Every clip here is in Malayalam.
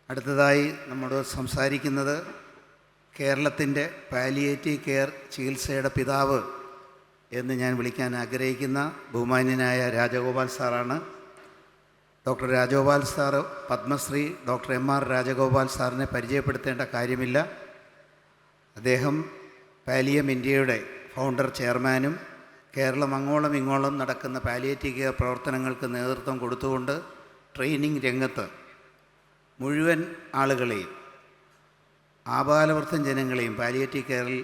അടുത്തതായി നമ്മോട് സംസാരിക്കുന്നത് കേരളത്തിൻ്റെ പാലിയേറ്റീവ് കെയർ ചികിത്സയുടെ പിതാവ് എന്ന് ഞാൻ വിളിക്കാൻ ആഗ്രഹിക്കുന്ന ബഹുമാന്യനായ രാജഗോപാൽ സാറാണ്. Doctor Rajagopal sir Padmashri doctor MR Rajagopal സാറിനെ പരിചയപ്പെടുത്തേണ്ട കാര്യമില്ല. അദ്ദേഹം പാലിയം ഇന്ത്യയുടെ ഫൗണ്ടർ ചെയർമാനും കേരളം അങ്ങോളം ഇങ്ങോളം നടക്കുന്ന പാലിയേറ്റീവ് കെയർ പ്രവർത്തനങ്ങൾക്ക് നേതൃത്വം കൊടുത്തുകൊണ്ട് ട്രെയിനിങ് രംഗത്ത് മുഴുവൻ ആളുകളെയും ആബാലവൃദ്ധം ജനങ്ങളെയും പാലിയേറ്റീവ് കെയറിൽ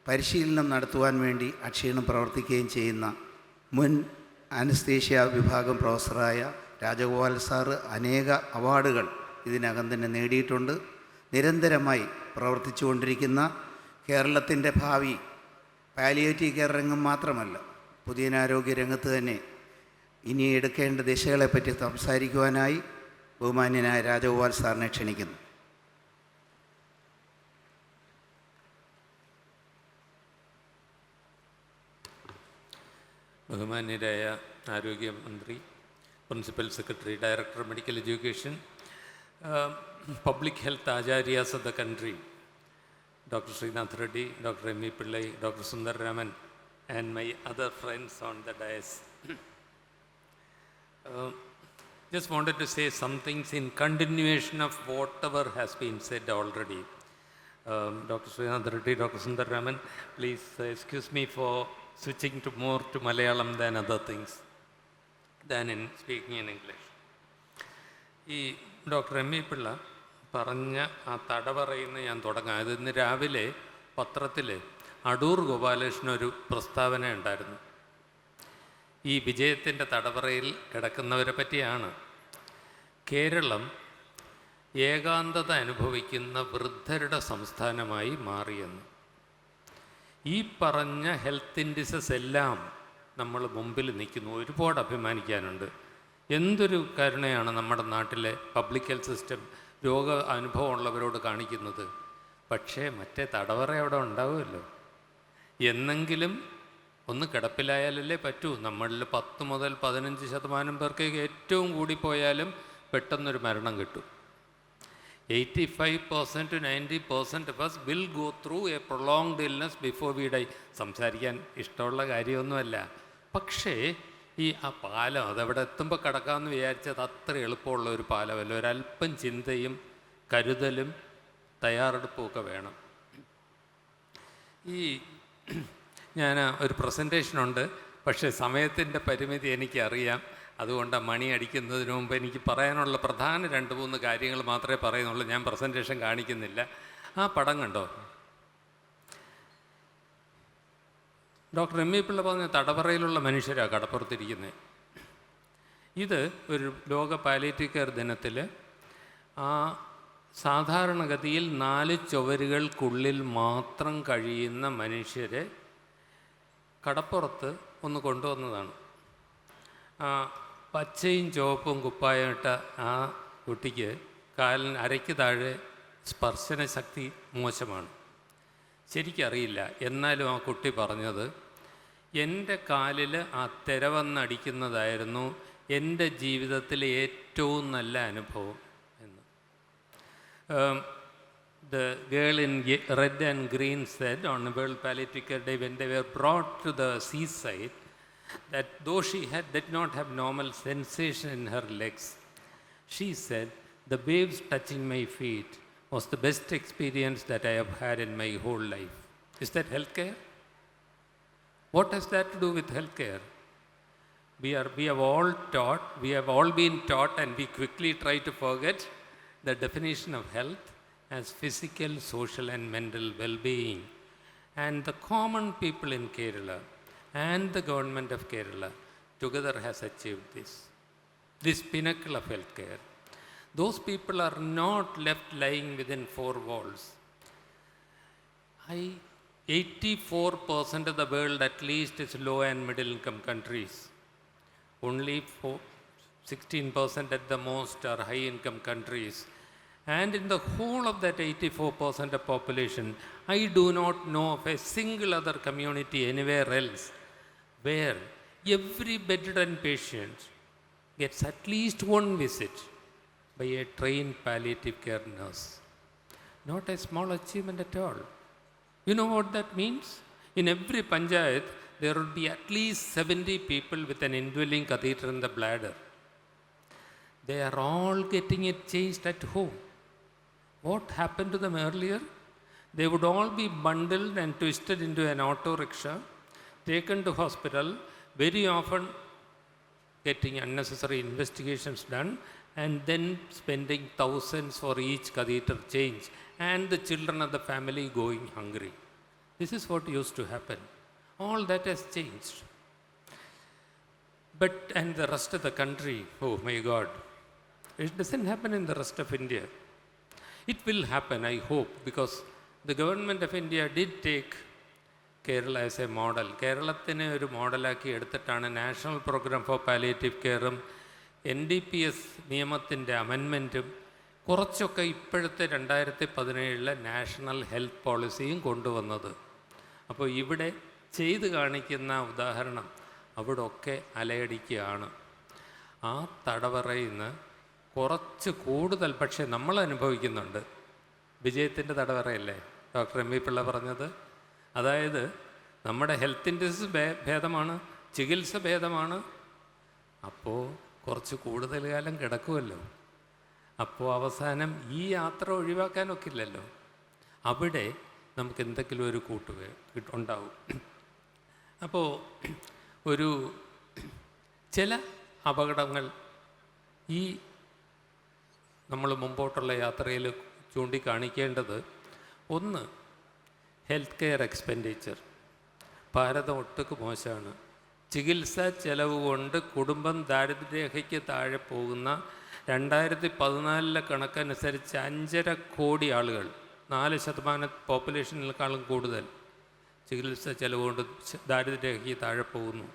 പരിശീലനം നടത്തുവാൻ വേണ്ടി അക്ഷീണം പ്രവർത്തിക്കുകയും ചെയ്യുന്ന മുൻ അനസ്തേഷ്യ വിഭാഗം പ്രൊഫസറായ രാജഗോപാൽ സാറ് അനേക അവാർഡുകൾ ഇതിനകം തന്നെ നേടിയിട്ടുണ്ട്. നിരന്തരമായി പ്രവർത്തിച്ചുകൊണ്ടിരിക്കുന്ന കേരളത്തിൻ്റെ ഭാവി പാലിയേറ്റീവ് കെയർ രംഗം മാത്രമല്ല, പൊതുജനാരോഗ്യ രംഗത്ത് തന്നെ ഇനി എടുക്കേണ്ട ദിശകളെപ്പറ്റി സംസാരിക്കുവാനായി ബഹുമാന്യനായ രാജഗോപാൽ സാറിനെ ക്ഷണിക്കുന്നു. ബഹുമാന്യരായ ആരോഗ്യമന്ത്രി, principal secretary, director medical education, public health ആചാര്യാസ് of the country, Dr. Srinath Reddy, Dr. M.V. Pillai, Dr. Sundar Raman, and my other friends on the dais. Just wanted to say some things in continuation of whatever has been said already. Dr. Srinath Reddy, Dr. Sundar Raman, please excuse me for switching to more to Malayalam than other things, than in speaking in English. ഈ ഡോക്ടർ M.V. പിള്ള പറഞ്ഞ ആ തടവറയിൽ നിന്ന് ഞാൻ തുടങ്ങാം. അത് ഇന്ന് രാവിലെ പത്രത്തിൽ അടൂർ ഗോപാലകൃഷ്ണനൊരു പ്രസ്താവന ഉണ്ടായിരുന്നു. ഈ വിജയത്തിൻ്റെ തടവറയിൽ കിടക്കുന്നവരെ പറ്റിയാണ്. കേരളം ഏകാന്തത അനുഭവിക്കുന്ന വൃദ്ധരുടെ സംസ്ഥാനമായി മാറിയെന്ന്. ഈ പറഞ്ഞ ഹെൽത്ത് ഇൻഡിസസ് എല്ലാം നമ്മൾ മുമ്പിൽ നിൽക്കുന്നു. ഒരുപാട് അഭിമാനിക്കാനുണ്ട്. എന്തൊരു കരുണയാണ് നമ്മുടെ നാട്ടിലെ പബ്ലിക് ഹെൽത്ത് സിസ്റ്റം രോഗ അനുഭവമുള്ളവരോട് കാണിക്കുന്നത്. പക്ഷേ മറ്റേ തടവറ അവിടെ ഉണ്ടാവുമല്ലോ. എന്നെങ്കിലും ഒന്ന് കിടപ്പിലായാലല്ലേ പറ്റൂ. നമ്മളിൽ 10 മുതൽ 15% പേർക്ക് ഏറ്റവും കൂടിപ്പോയാലും പെട്ടെന്നൊരു മരണം കിട്ടും. 85% to 90% of us will go through a prolonged illness before we die. സംസാരിക്കാൻ ഇഷ്ടമുള്ള കാര്യമൊന്നുമല്ല. പക്ഷേ ഈ ആ പാലം അതവിടെ എത്തുമ്പോൾ കിടക്കാമെന്ന് വിചാരിച്ചത് അത്ര എളുപ്പമുള്ള ഒരു പാലമല്ല. ഒരല്പം ചിന്തയും കരുതലും തയ്യാറെടുപ്പും ഒക്കെ വേണം. ഞാൻ ഒരു പ്രസൻറ്റേഷനുണ്ട്, പക്ഷേ സമയത്തിൻ്റെ പരിമിതി എനിക്കറിയാം. അതുകൊണ്ട് മണി അടിക്കുന്നതിന് മുമ്പ് എനിക്ക് പറയാനുള്ള പ്രധാന 2-3 കാര്യങ്ങൾ മാത്രമേ പറയുന്നുള്ളൂ. ഞാൻ പ്രസൻറ്റേഷൻ കാണിക്കുന്നില്ല. ആ പടം കണ്ടോ? Doctor M.V. പിള്ള പറഞ്ഞ തടവറയിലുള്ള മനുഷ്യരാണ് കടപ്പുറത്തിരിക്കുന്നത്. ഇത് ഒരു ലോക പാലിയേറ്റീവ് കെയർ ദിനത്തിൽ ആ സാധാരണഗതിയിൽ 4 ചുവരുകൾക്കുള്ളിൽ മാത്രം കഴിയുന്ന മനുഷ്യരെ കടപ്പുറത്ത് ഒന്ന് കൊണ്ടുവന്നതാണ്. പച്ചയും ചുവപ്പും കുപ്പായിട്ട ആ കുട്ടിക്ക് കാലിന് അരയ്ക്ക് താഴെ സ്പർശന ശക്തി മോശമാണ്. ശരിക്കറിയില്ല. എന്നാലും ആ കുട്ടി പറഞ്ഞത്, എൻ്റെ കാലിൽ ആ തിരവന്നടിക്കുന്നതായിരുന്നു എൻ്റെ ജീവിതത്തിലെ ഏറ്റവും നല്ല അനുഭവം എന്ന്. The girl in red and green said on World Palliative Care Day when they were brought to the seaside that though she did not have normal sensation in her legs, she said, the waves touching my feet was the best experience that I have had in my whole life. Is that healthcare? What has that to do with healthcare? We have all been taught, and we quickly try to forget the definition of health as physical, social and mental well-being. And the common people in Kerala and the government of Kerala together has achieved this pinnacle of healthcare. Those people are not left lying within 4 walls. 84% of the world at least is low and middle income countries. Only 16% at the most are high income countries. And in the whole of that 84% of population, I do not know of a single other community anywhere else where every bedridden patient gets at least one visit by a trained palliative care nurse. Not a small achievement at all. You know what that means? In every panchayat, there would be at least 70 people with an indwelling catheter in the bladder. They are all getting it changed at home. What happened to them earlier? They would all be bundled and twisted into an auto rickshaw, taken to hospital, very often getting unnecessary investigations done, and then spending thousands for each catheter change, and the children of the family going hungry. This is what used to happen. All that has changed. But, and the rest of the country, oh my God, it doesn't happen in the rest of India. It will happen, I hope, because the government of India did take Kerala as a model. കേരളത്തിനെ ഒരു മോഡലാക്കി എടുത്തിട്ടാണ് നാഷണൽ പ്രോഗ്രാം ഫോർ പാലിയേറ്റീവ് കെയറും NDPS നിയമത്തിൻ്റെ അമെൻമെൻറ്റും കുറച്ചൊക്കെ ഇപ്പോഴത്തെ 2017 നാഷണൽ ഹെൽത്ത് പോളിസിയും കൊണ്ടുവന്നത്. അപ്പോൾ ഇവിടെ ചെയ്ത് കാണിക്കുന്ന ഉദാഹരണം അവിടെ ഒക്കെ അലയടിക്കുകയാണ്. ആ തടവറയിൽ നിന്ന് കുറച്ച് കൂടുതൽ, പക്ഷേ നമ്മൾ അനുഭവിക്കുന്നുണ്ട്. വിജയത്തിൻ്റെ തടവറയല്ലേ ഡോക്ടർ എം വി പിള്ള പറഞ്ഞത്? അതായത് നമ്മുടെ ഹെൽത്ത് ഇൻഡസ്ട്രി ഭേദമാണ്, ചികിത്സ ഭേദമാണ്. അപ്പോൾ കുറച്ച് കൂടുതൽ കാലം കിടക്കുമല്ലോ. അപ്പോൾ അവസാനം ഈ യാത്ര ഒഴിവാക്കാനൊക്കില്ലല്ലോ. അവിടെ നമുക്ക് എന്തെങ്കിലും ഒരു ഉണ്ടാവും. അപ്പോൾ ഒരു ചില അപകടങ്ങൾ ഈ നമ്മൾ മുമ്പോട്ടുള്ള യാത്രയിൽ ചൂണ്ടിക്കാണിക്കേണ്ടത്, ഒന്ന് ഹെൽത്ത് കെയർ എക്സ്പെൻഡിച്ചർ. ഭാരതം ഒട്ടുക്ക് മോശമാണ്. ചികിത്സാ ചെലവ് കൊണ്ട് കുടുംബം ദാരിദ്ര്യരേഖയ്ക്ക് താഴെ പോകുന്ന 2014 കണക്കനുസരിച്ച് 5.5 കോടി ആളുകൾ, 4% പോപ്പുലേഷനേക്കാളും കൂടുതൽ ചികിത്സാ ചെലവ് കൊണ്ട് ദാരിദ്ര്യരേഖയ്ക്ക് താഴെ പോകുന്നു.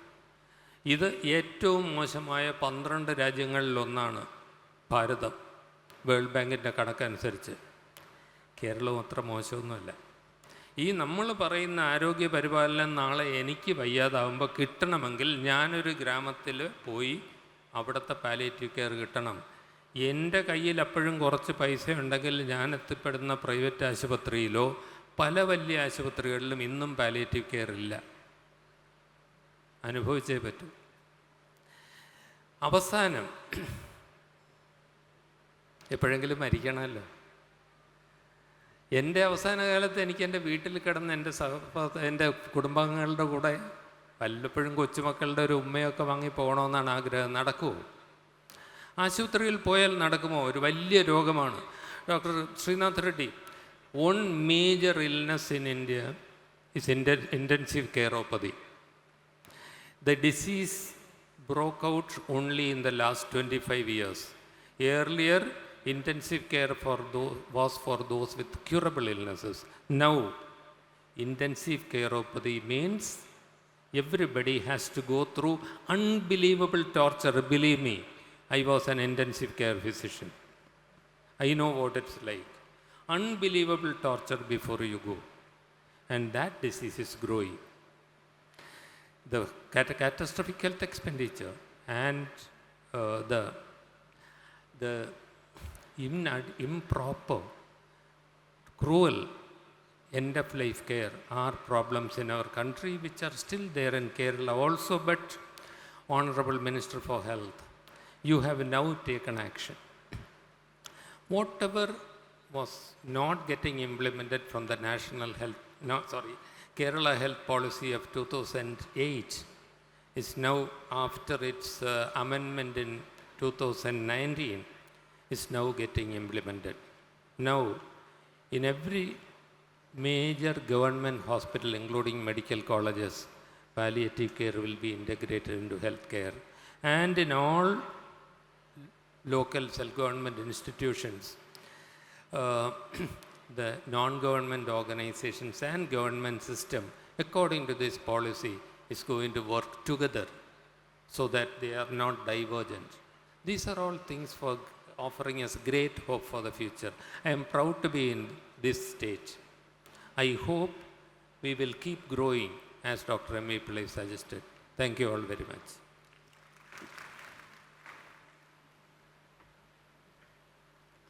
ഇത് ഏറ്റവും മോശമായ 12 രാജ്യങ്ങളിലൊന്നാണ് ഭാരതം, വേൾഡ് ബാങ്കിൻ്റെ കണക്കനുസരിച്ച്. കേരളവും അത്ര മോശമൊന്നുമല്ല. ഈ നമ്മൾ പറയുന്ന ആരോഗ്യ പരിപാലനം നാളെ എനിക്ക് വയ്യാതാവുമ്പോൾ കിട്ടണമെങ്കിൽ ഞാനൊരു ഗ്രാമത്തിൽ പോയി അവിടുത്തെ പാലിയേറ്റീവ് കെയർ കിട്ടണം. എൻ്റെ കയ്യിൽ അപ്പോഴും കുറച്ച് പൈസ ഉണ്ടെങ്കിൽ ഞാൻ എത്തിപ്പെടുന്ന പ്രൈവറ്റ് ആശുപത്രിയിലോ പല വലിയ ആശുപത്രികളിലും ഇന്നും പാലിയേറ്റീവ് കെയർ ഇല്ല. അനുഭവിച്ചേ പറ്റൂ. അവസാനം എപ്പോഴെങ്കിലും മരിക്കണമല്ലോ. എൻ്റെ അവസാന കാലത്ത് എനിക്ക് എൻ്റെ വീട്ടിൽ കിടന്ന് എൻ്റെ കുടുംബാംഗങ്ങളുടെ കൂടെ വല്ലപ്പോഴും കൊച്ചുമക്കളുടെ ഒരു ഉമ്മയൊക്കെ വാങ്ങി പോകണമെന്നാണ് ആഗ്രഹം. നടക്കുമോ? ആശുപത്രിയിൽ പോയാൽ നടക്കുമോ? ഒരു വലിയ രോഗമാണ്. Doctor Srinath Reddy, one major illness in India is intensive careopathy. The disease broke out only in the last 25 years. Earlier, intensive care was for those with curable illnesses. Now, intensive careopathy means everybody has to go through unbelievable torture. Believe me, I was an intensive care physician. I know what it's like. Unbelievable torture before you go. And that disease is growing. The catastrophic health expenditure and the improper, cruel end-of-life care are problems in our country which are still there in Kerala also. But Honorable Minister for Health, you have now taken action. Whatever was not getting implemented from the Kerala Health Policy of 2008 is now, after its amendment in 2019, is now getting implemented. Now, in every major government hospital, including medical colleges, palliative care will be integrated into health care. And in all local self-government institutions, the non-government organizations and government system, according to this policy, is going to work together so that they are not divergent. These are all things for offering us great hope for the future. I am proud to be in this stage. I hope we will keep growing as Dr. M. A. Pillai suggested. Thank you all very much.